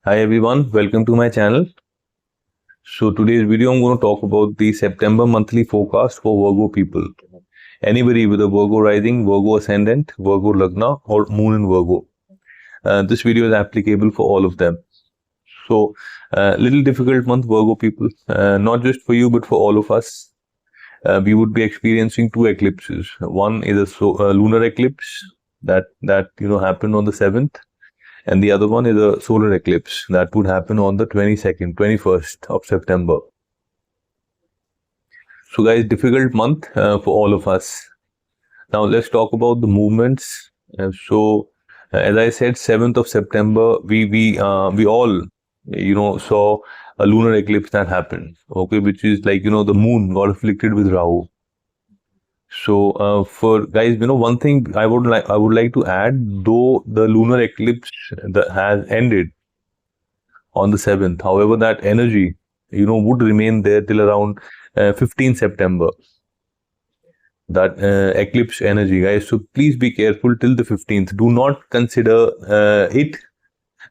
Hi everyone, welcome to my channel. So today's video I'm going to talk about the September monthly forecast for Virgo people. Anybody with a Virgo rising, Virgo ascendant, Virgo Lagna or Moon in Virgo. This video is applicable for all of them. So little difficult month Virgo people, not just for you but for all of us. We would be experiencing two eclipses. One is a lunar eclipse that happened on the 7th. And the other one is a solar eclipse that would happen on the 22nd, 21st of September. So guys, difficult month for all of us. Now let's talk about the movements. As I said, 7th of September, we all saw a lunar eclipse that happened. Okay, which is like the moon got afflicted with Rahu. So for guys, one thing I would like to add, though the lunar eclipse that has ended on the 7th, however, that energy would remain there till around 15 September. That eclipse energy, guys. So please be careful till the 15th. Do not consider it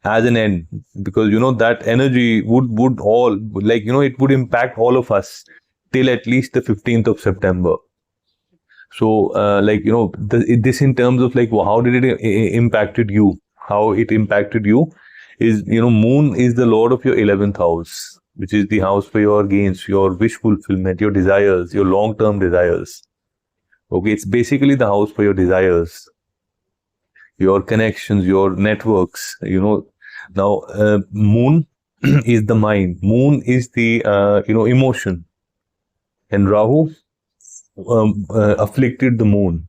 as an end, because that energy would all it would impact all of us till at least the 15th of September. So, this in terms of how did it impacted you? How it impacted you is, Moon is the lord of your 11th house, which is the house for your gains, your wish fulfillment, your desires, your long-term desires. Okay, it's basically the house for your desires, your connections, your networks. Now Moon is the mind. Moon is the emotion, and Rahu afflicted the moon,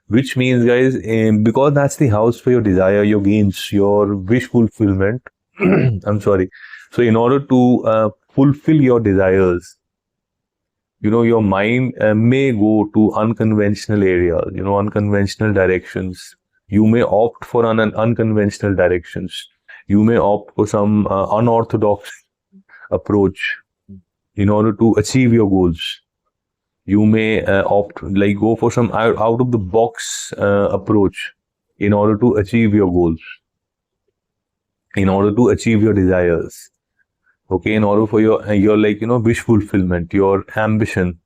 which means, guys, because that's the house for your desire, your gains, your wish fulfillment. I'm sorry. So in order to fulfill your desires, your mind may go to unconventional areas, unconventional directions. You may opt for unconventional directions. You may opt for some unorthodox approach in order to achieve your goals. You may opt go for some out of the box approach in order to achieve your goals, in order to achieve your desires. Okay, in order for your wish fulfillment, your ambition.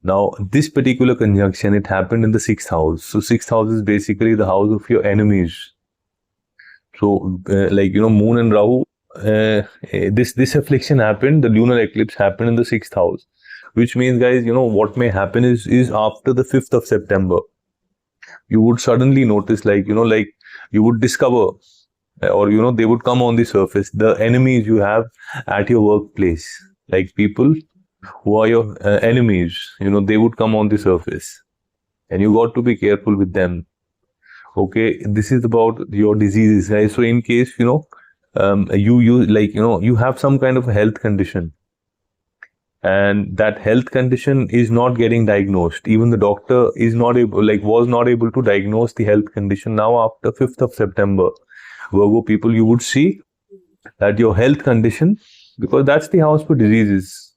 Now this particular conjunction, it happened in the 6th house. So 6th house is basically the house of your enemies. So Moon and Rahu, this affliction happened, the lunar eclipse happened in the 6th house. Which means, guys, what may happen is after the 5th of September, you would suddenly notice you would discover, or they would come on the surface, the enemies you have at your workplace, like people who are your enemies, they would come on the surface, and you got to be careful with them. Okay, this is about your diseases, guys. So in case you have some kind of a health condition, and that health condition is not getting diagnosed. Even the doctor is not able, was not able to diagnose the health condition. Now, after 5th of September, Virgo people, you would see that your health condition, because that's the house for diseases.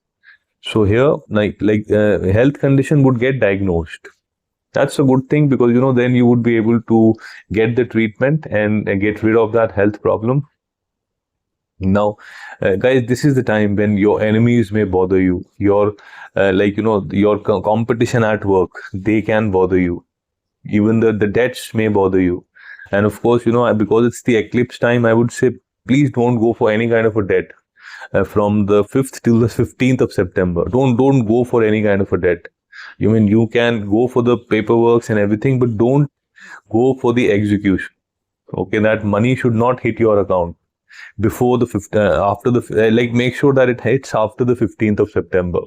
So here, health condition would get diagnosed. That's a good thing, because, then you would be able to get the treatment and get rid of that health problem. Now, guys, this is the time when your enemies may bother you. Your, your competition at work, they can bother you. Even the debts may bother you. And of course, because it's the eclipse time, I would say, please don't go for any kind of a debt from the 5th till the 15th of September. Don't go for any kind of a debt. You can go for the paperwork and everything, but don't go for the execution. Okay, that money should not hit your account before the 5th, after the make sure that it hits after the 15th of September.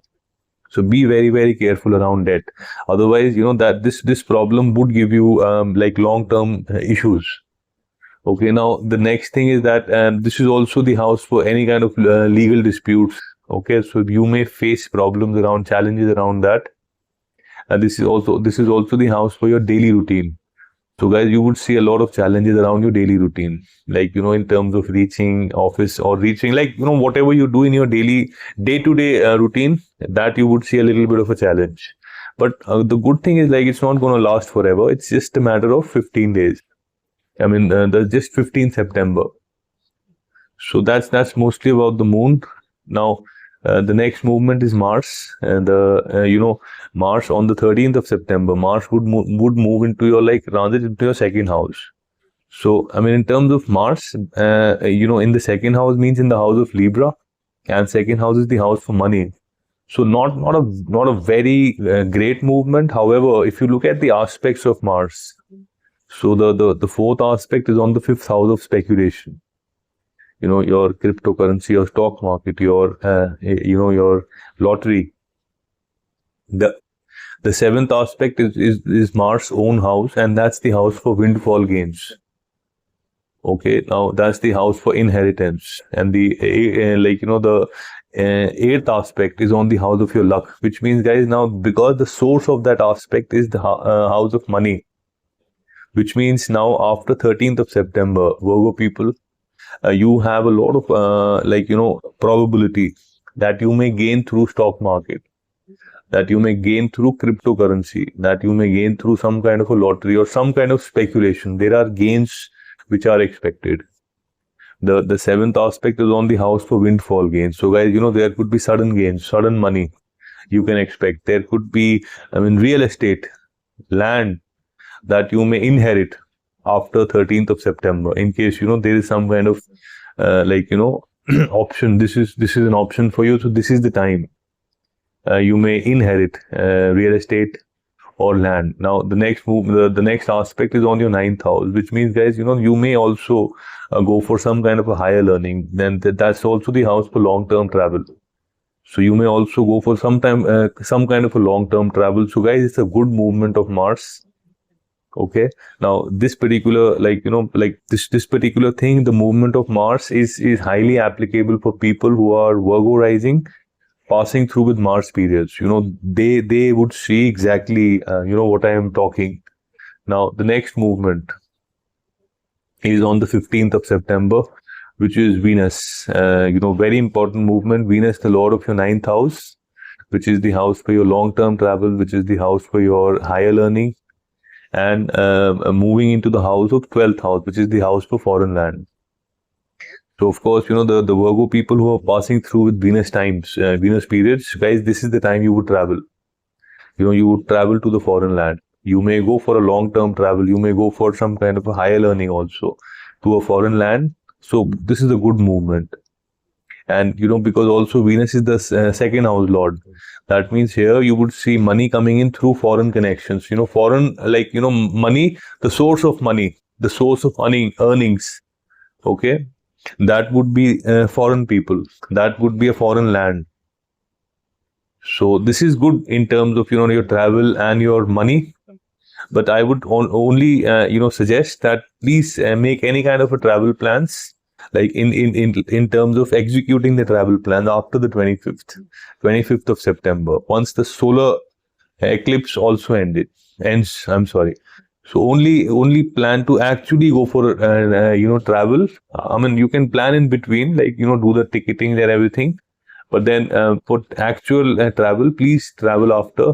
So be very, very careful around debt. Otherwise, that this problem would give you long-term issues. Okay, now the next thing is that this is also the house for any kind of legal disputes. Okay, so you may face problems around, challenges around that. And this is also the house for your daily routine. So guys, you would see a lot of challenges around your daily routine, in terms of reaching office or reaching, whatever you do in your daily day-to-day routine, that you would see a little bit of a challenge. But the good thing is, it's not going to last forever. It's just a matter of 15 days. I mean, just 15 September. So that's mostly about the moon. Now, the next movement is Mars, and Mars on the 13th of September. Mars would move into your like transit into your second house. So I mean, in terms of Mars, in the second house means in the house of Libra, and second house is the house for money. So not a very great movement. However, if you look at the aspects of Mars, so the fourth aspect is on the fifth house of speculation. Your cryptocurrency, your stock market, your lottery. The seventh aspect is Mars' own house, and that's the house for windfall gains. Okay, now that's the house for inheritance, and the eighth aspect is on the house of your luck, which means, guys, now because the source of that aspect is the house of money, which means now after 13th of September, Virgo people, you have a lot of probability that you may gain through stock market, that you may gain through cryptocurrency, that you may gain through some kind of a lottery or some kind of speculation. There are gains which are expected. The seventh aspect is on the house for windfall gains. So guys, there could be sudden gains, sudden money you can expect. There could be, real estate, land that you may inherit after 13th of September, in case there is some kind of option. This is an option for you. So this is the time you may inherit real estate or land. Now the next aspect is on your ninth house, which means, guys, you may also go for some kind of a higher learning. Then that's also the house for long-term travel. So you may also go for some kind of a long-term travel. So guys, it's a good movement of Mars. Okay, now this particular this particular thing, the movement of Mars is highly applicable for people who are Virgo rising, passing through with Mars periods. They would see exactly what I am talking. Now the next movement is on the 15th of September, which is Venus. Very important movement. Venus, the lord of your ninth house, which is the house for your long-term travel, which is the house for your higher learning, and moving into the house of 12th house, which is the house for foreign land. So of course, the Virgo people who are passing through with Venus times, Venus periods, guys, this is the time you would travel. You would travel to the foreign land. You may go for a long-term travel. You may go for some kind of a higher learning also to a foreign land. So this is a good movement. And because also Venus is the second house lord, that means here you would see money coming in through foreign connections. Foreign, money, the source of money, the source of earnings. Okay, that would be foreign people. That would be a foreign land. So this is good in terms of your travel and your money. But I would only suggest that please make any kind of a travel plans, like in terms of executing the travel plan after the 25th of September, once the solar eclipse also ends. I'm sorry. So only plan to actually go for travel. You can plan in between, do the ticketing and everything, but then for actual travel, please travel after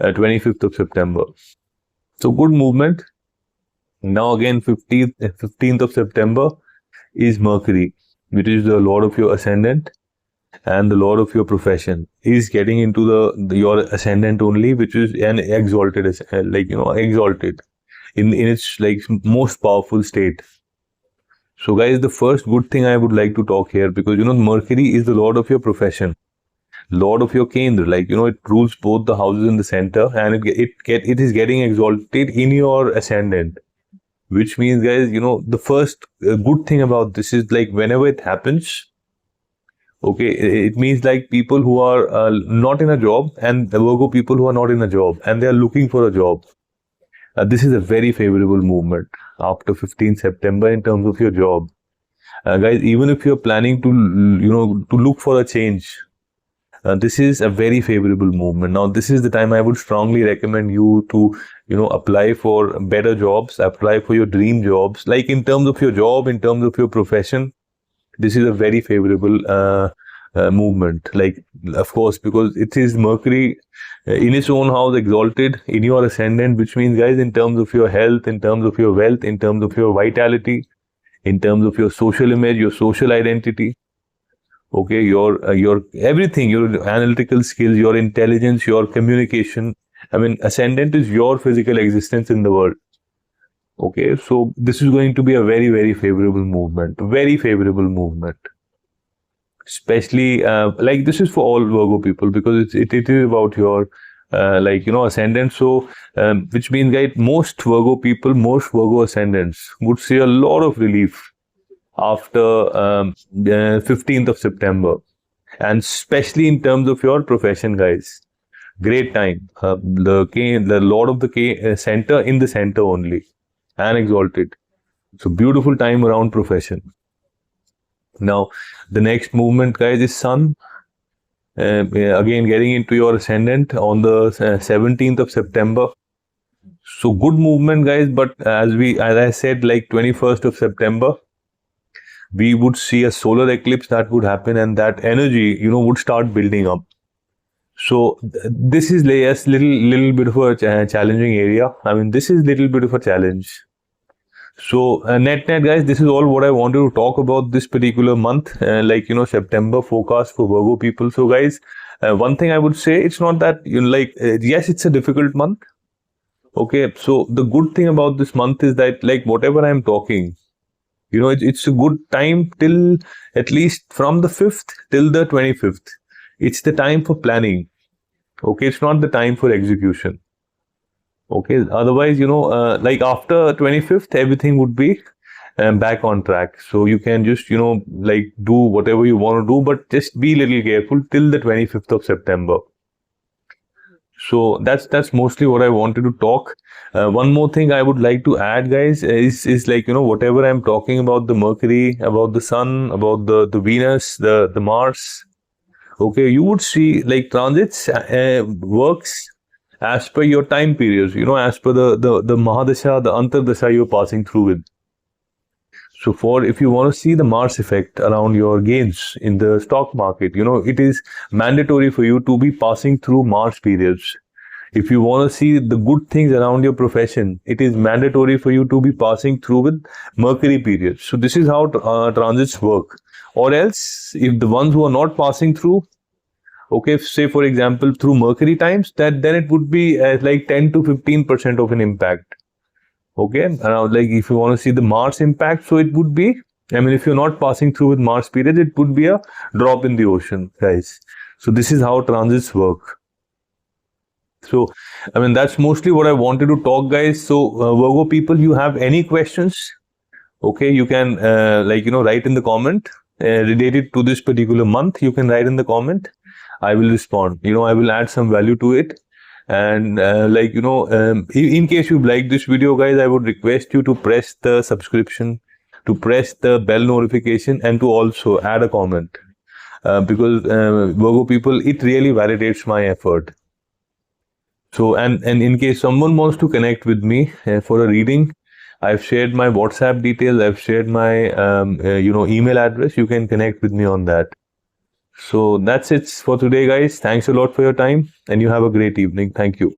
25th of September. So good movement. Now again, 15th of September is Mercury, which is the lord of your ascendant and the lord of your profession. Is getting into your ascendant only, which is an exalted, exalted in its most powerful state. So guys, the first good thing I would like to talk here, because Mercury is the lord of your profession, lord of your Kendra, it rules both the houses in the center, and it is getting exalted in your ascendant, which means, guys, the first good thing about this is whenever it happens, okay, it means people who are not in a job, and the Virgo people who are not in a job and they are looking for a job. This is a very favorable movement after 15th September in terms of your job. Guys, even if you're planning to look for a change, this is a very favorable movement. Now, this is the time I would strongly recommend you to, apply for better jobs, apply for your dream jobs. In terms of your job, in terms of your profession, this is a very favorable movement. Of course, because it is Mercury in its own house exalted in your ascendant, which means, guys, in terms of your health, in terms of your wealth, in terms of your vitality, in terms of your social image, your social identity. Okay, your everything, your analytical skills, your intelligence, your communication. I mean, ascendant is your physical existence in the world. Okay, so this is going to be a very, very favorable movement. Very favorable movement. Especially like this is for all Virgo people, because it is about your like ascendant. So which means, guys, most Virgo people, most Virgo ascendants would see a lot of relief after 15th of September, and especially in terms of your profession, guys. Great time. The Lord of the center in the center only, and exalted. So beautiful time around profession. Now, the next movement, guys, is Sun. Again, getting into your ascendant on the 17th of September. So good movement, guys. But as I said, like 21st of September, we would see a solar eclipse that would happen, and that energy, would start building up. So this is a little bit of a challenging area. I mean, this is little bit of a challenge. So net, guys, this is all what I wanted to talk about this particular month, September forecast for Virgo people. So guys, one thing I would say, it's not that yes, it's a difficult month. Okay, so the good thing about this month is that, like, whatever I'm talking, it's a good time till at least from the 5th till the 25th. It's the time for planning. Okay, it's not the time for execution. Okay, otherwise, like after 25th, everything would be back on track. So you can just, like do whatever you want to do, but just be a little careful till the 25th of September. So that's mostly what I wanted to talk. One more thing I would like to add, guys, is like, whatever I'm talking about, the Mercury, about the Sun, about the Venus, the Mars. Okay, you would see like transits works as per your time periods, as per the Mahadasha, the Antardasha you're passing through with. So if you want to see the Mars effect around your gains in the stock market, it is mandatory for you to be passing through Mars periods. If you want to see the good things around your profession, it is mandatory for you to be passing through with Mercury periods. So this is how transits work. Or else, if the ones who are not passing through, okay, say for example through Mercury times, then it would be like 10 to 15% of an impact. Okay, now like if you want to see the Mars impact, so it would be, I mean, if you're not passing through with Mars period, it would be a drop in the ocean, guys. So this is how transits work. So, I mean, that's mostly what I wanted to talk, guys. So Virgo people, you have any questions? Okay, you can write in the comment related to this particular month. You can write in the comment. I will respond. I will add some value to it. And in case you like this video, guys, I would request you to press the subscription, to press the bell notification, and to also add a comment, because Virgo people, it really validates my effort. So and in case someone wants to connect with me for a reading, I've shared my WhatsApp details, I've shared my email address. You can connect with me on that. So that's it for today, guys. Thanks a lot for your time, and you have a great evening. Thank you.